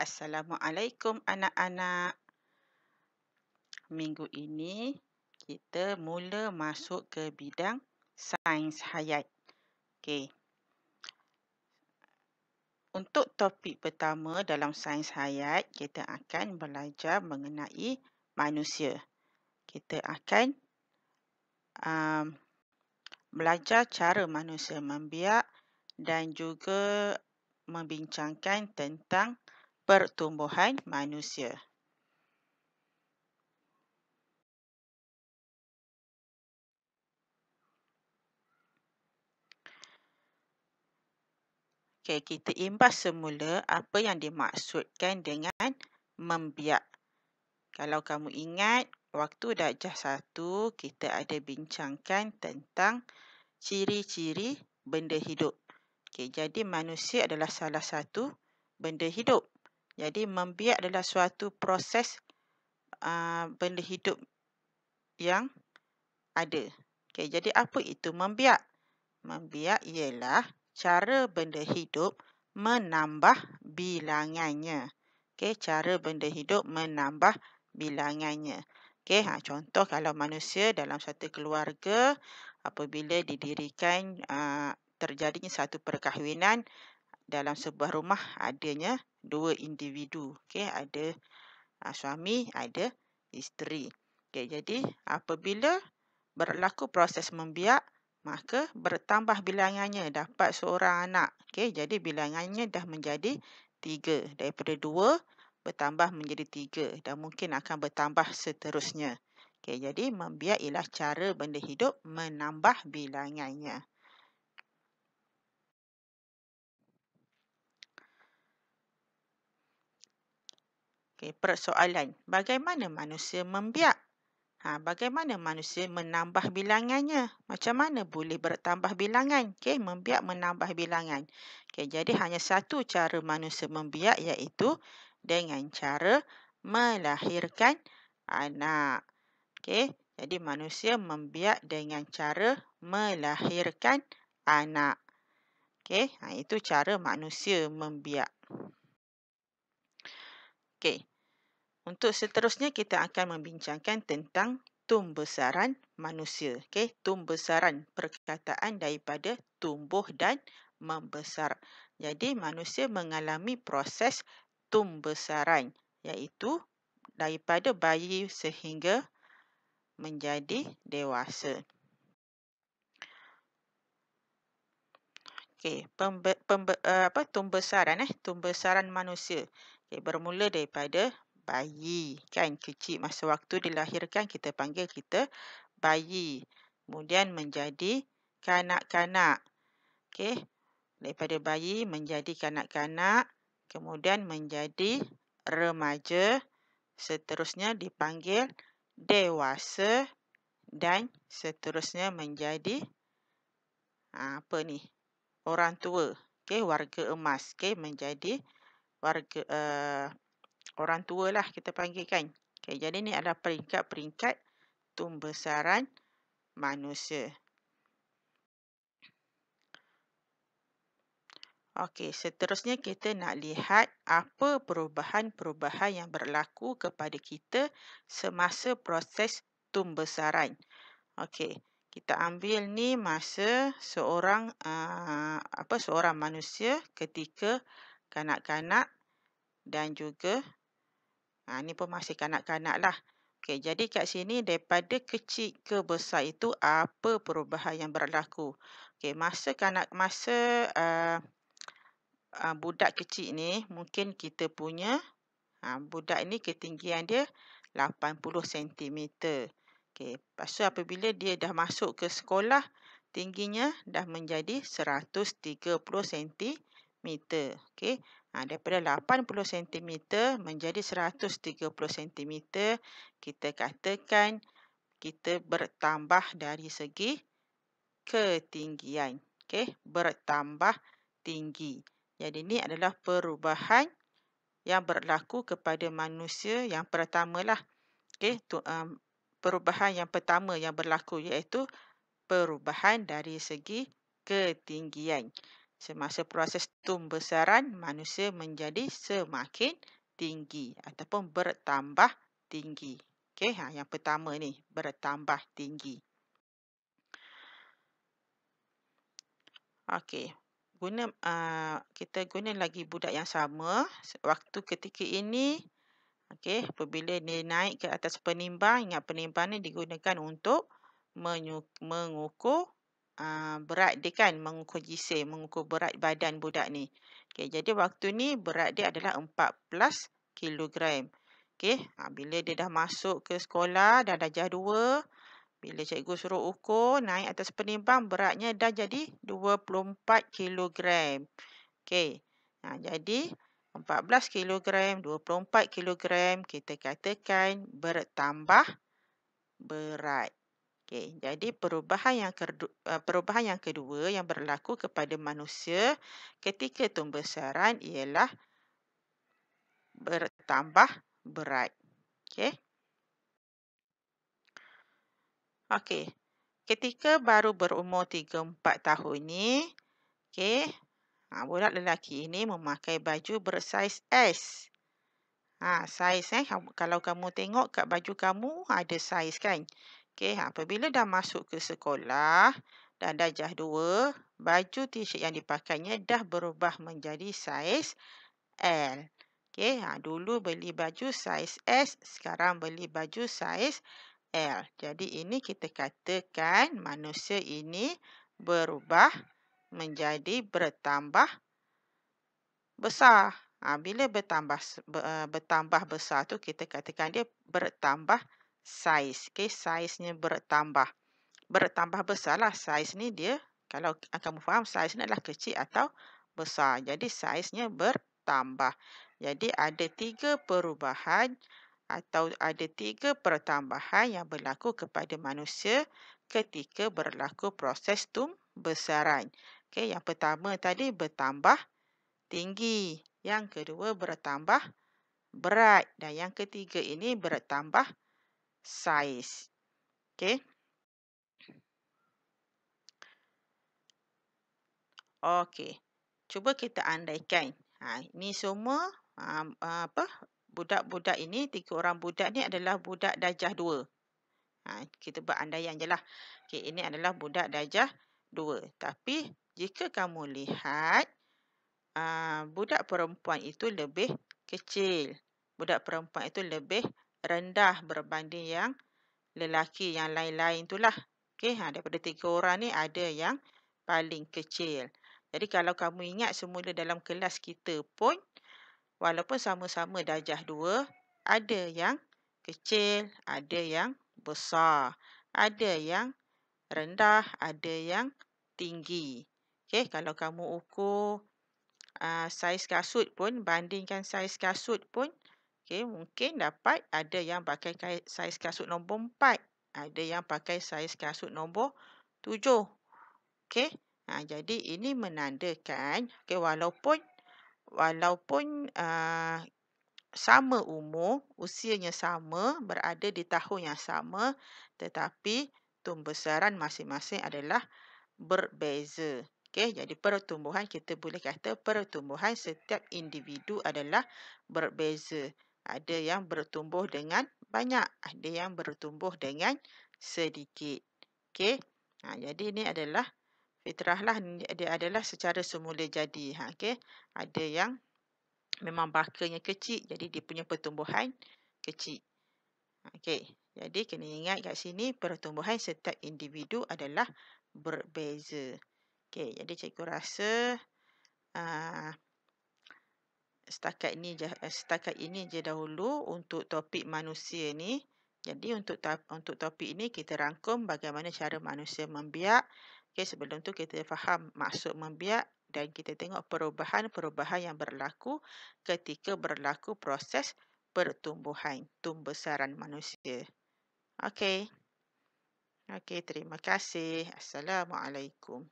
Assalamualaikum anak-anak. Minggu ini kita mula masuk ke bidang sains hayat. Okey. Untuk topik pertama dalam sains hayat, kita akan belajar mengenai manusia. Kita akan belajar cara manusia membiak dan juga membincangkan tentang pertumbuhan manusia. Okey, kita imbas semula apa yang dimaksudkan dengan membiak. Kalau kamu ingat, waktu darjah 1, kita ada bincangkan tentang ciri-ciri benda hidup. Okey, jadi manusia adalah salah satu benda hidup. Jadi membiak adalah suatu proses benda hidup yang ada. Okey, jadi apa itu membiak? Membiak ialah cara benda hidup menambah bilangannya. Okey, cara benda hidup menambah bilangannya. Okey, contoh kalau manusia dalam satu keluarga apabila didirikan terjadinya satu perkahwinan dalam sebuah rumah adanya dua individu. Okey, ada suami, ada isteri. Okey, jadi apabila berlaku proses membiak, maka bertambah bilangannya, dapat seorang anak. Okey, jadi bilangannya dah menjadi 3. Daripada 2 bertambah menjadi 3 dan mungkin akan bertambah seterusnya. Okey, jadi membiak ialah cara benda hidup menambah bilangannya. Okey, persoalan, bagaimana manusia membiak? Bagaimana manusia menambah bilangannya? Macam mana boleh bertambah bilangan? Okey, membiak menambah bilangan. Okey, jadi hanya satu cara manusia membiak iaitu dengan cara melahirkan anak. Okey, jadi manusia membiak dengan cara melahirkan anak. Okey, itu cara manusia membiak. Okey. Untuk seterusnya kita akan membincangkan tentang tumbesaran manusia. Okey, tumbesaran perkataan daripada tumbuh dan membesar. Jadi manusia mengalami proses tumbesaran iaitu daripada bayi sehingga menjadi dewasa. Okey, tumbesaran manusia. Okey, bermula daripada bayi, kan, kecil masa waktu dilahirkan kita panggil kita bayi. Kemudian menjadi kanak-kanak. Okey, daripada bayi menjadi kanak-kanak, kemudian menjadi remaja, seterusnya dipanggil dewasa dan seterusnya menjadi orang tua. Okey, warga emas. Okey, menjadi warga orang tua lah kita panggilkan. Okey, jadi ini adalah peringkat-peringkat tumbesaran manusia. Okey, seterusnya kita nak lihat apa perubahan-perubahan yang berlaku kepada kita semasa proses tumbesaran. Okey, kita ambil ni masa seorang manusia ketika kanak-kanak dan juga ni pun masih kanak-kanak lah. Okey, jadi kat sini daripada kecil ke besar itu apa perubahan yang berlaku? Okey, masa budak kecil ni mungkin kita punya budak ni ketinggian dia 80 cm. Okey, lepas tu apabila dia dah masuk ke sekolah, tingginya dah menjadi 130 cm. Okey, daripada 80 cm menjadi 130 cm, kita katakan kita bertambah dari segi ketinggian. Okey, bertambah tinggi. Jadi ini adalah perubahan yang berlaku kepada manusia yang pertamalah. Okey, perubahan yang pertama yang berlaku iaitu perubahan dari segi ketinggian. Semasa proses tumbesaran, manusia menjadi semakin tinggi ataupun bertambah tinggi. Okey, yang pertama ni, bertambah tinggi. Okey, kita guna lagi budak yang sama. Waktu ketika ini, okey, apabila dia naik ke atas penimbang, ingat penimbang ni digunakan untuk mengukur berat dia kan, mengukur jisim, mengukur berat badan budak ni. Okey, jadi waktu ni berat dia adalah 14 kilogram. Okey, bila dia dah masuk ke sekolah, dah darjah 2, bila cikgu suruh ukur, naik atas penimbang, beratnya dah jadi 24 kilogram. Okey, jadi 14 kilogram, 24 kilogram, kita katakan bertambah berat. Okey, jadi perubahan yang kedua yang berlaku kepada manusia ketika tumbesaran ialah bertambah berat. Okey. Okey. Ketika baru berumur 3-4 tahun ni, okey, budak lelaki ini memakai baju bersaiz S. Saiz kalau kamu tengok kat baju kamu ada saiz kan. Okey, apabila dah masuk ke sekolah dan darjah 2, baju t-shirt yang dipakainya dah berubah menjadi saiz L. Okey, dulu beli baju saiz S, sekarang beli baju saiz L. Jadi ini kita katakan manusia ini berubah menjadi bertambah besar. Bila bertambah besar tu kita katakan dia bertambah saiz. Okey, saiznya bertambah. Bertambah besarlah saiz ni dia. Kalau kamu faham saiz ni adalah kecil atau besar. Jadi saiznya bertambah. Jadi ada 3 perubahan atau ada 3 pertambahan yang berlaku kepada manusia ketika berlaku proses tumbesaran. Okey, yang pertama tadi bertambah tinggi. Yang kedua bertambah berat. Dan yang ketiga ini bertambah saiz. Okey. Okey. Cuba kita andaikan. Ini semua budak-budak ini, 3 orang budak ni adalah budak darjah 2. Kita berandaian je lah. Okey, ini adalah budak darjah 2. Tapi jika kamu lihat, budak perempuan itu lebih kecil. Budak perempuan itu lebih rendah berbanding yang lelaki yang lain-lain itulah. Okey, daripada 3 orang ni ada yang paling kecil. Jadi kalau kamu ingat semula dalam kelas kita pun, walaupun sama-sama darjah 2, ada yang kecil, ada yang besar, ada yang rendah, ada yang tinggi. Okey, kalau kamu ukur saiz kasut pun, bandingkan saiz kasut pun, okey, mungkin dapat ada yang pakai saiz kasut nombor 4, ada yang pakai saiz kasut nombor 7. Okey. Jadi ini menandakan walaupun sama umur, usianya sama, berada di tahun yang sama, tetapi tumbesaran masing-masing adalah berbeza. Okey, jadi pertumbuhan kita boleh kata pertumbuhan setiap individu adalah berbeza. Ada yang bertumbuh dengan banyak, ada yang bertumbuh dengan sedikit. Okey. Jadi ini adalah fitrahlah, dia adalah secara semula jadi. Okey. Ada yang memang bakanya kecil, jadi dia punya pertumbuhan kecil. Okey. Jadi kena ingat kat sini pertumbuhan setiap individu adalah berbeza. Okey, jadi cikgu rasa setakat ini je dahulu untuk topik manusia ni. Jadi untuk topik ini kita rangkum bagaimana cara manusia membiak. Okey, sebelum tu kita faham maksud membiak dan kita tengok perubahan-perubahan yang berlaku ketika berlaku proses pertumbuhan, tumbesaran manusia. Okey. Okey, terima kasih. Assalamualaikum.